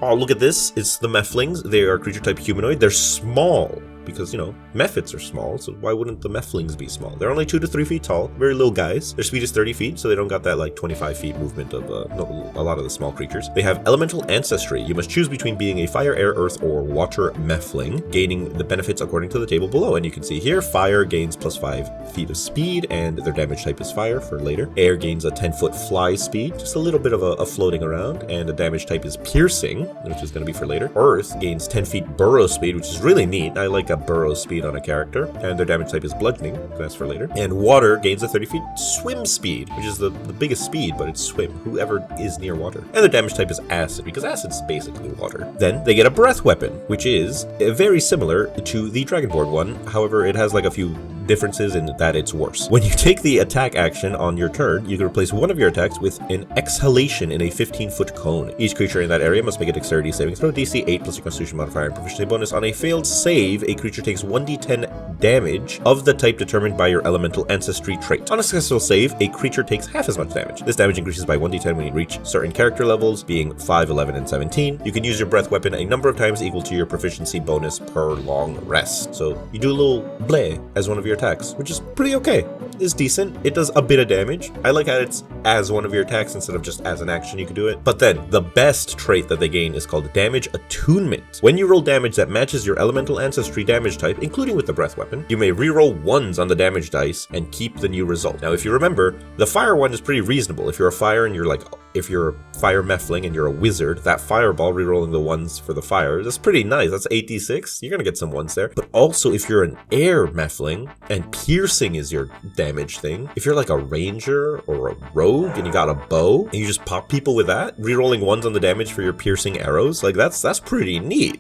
Oh, look at this. It's the Mephlings. They are creature type humanoid. They're small. Because, you know, Mephits are small, so why wouldn't the Mephlings be small? They're only 2 to 3 feet tall, very little guys. Their speed is 30 feet, so they don't got that, like, 25 feet movement of a lot of the small creatures. They have elemental ancestry. You must choose between being a fire, air, earth, or water Mepling, gaining the benefits according to the table below. And you can see here, fire gains plus 5 feet of speed, and their damage type is fire for later. Air gains a 10-foot fly speed, just a little bit of a floating around, and the damage type is piercing, which is going to be for later. Earth gains 10 feet burrow speed, which is really neat. I like a burrow speed on a character, and their damage type is bludgeoning, that's for later. And water gains a 30 feet swim speed, which is the biggest speed, but it's swim, whoever is near water. And their damage type is acid, because acid's basically water. Then they get a breath weapon, which is very similar to the Dragonborn one, however it has like a few differences in that it's worse. When you take the attack action on your turn, you can replace one of your attacks with an exhalation in a 15-foot cone. Each creature in that area must make a dexterity saving throw, DC 8 plus your constitution modifier and proficiency bonus. On a failed save, a creature takes 1d10 damage of the type determined by your elemental ancestry trait. On a successful save, a creature takes half as much damage. This damage increases by 1d10 when you reach certain character levels, being 5, 11, and 17. You can use your breath weapon a number of times equal to your proficiency bonus per long rest. So you do a little bleh as one of your attacks, which is pretty okay. It's decent. It does a bit of damage. I like how it's as one of your attacks instead of just as an action you can do it. But then the best trait that they gain is called Damage Attunement. When you roll damage that matches your elemental ancestry damage type, including with the breath weapon, you may reroll 1s on the damage dice and keep the new result. Now, if you remember, the fire one is pretty reasonable. If you're a fire and if you're a fire Mepling and you're a wizard, that fireball rerolling the 1s for the fire, that's pretty nice. That's 8d6. You're gonna get some 1s there. But also, if you're an air Mepling and piercing is your damage thing, if you're like a ranger or a rogue and you got a bow and you just pop people with that, rerolling 1s on the damage for your piercing arrows, like that's pretty neat.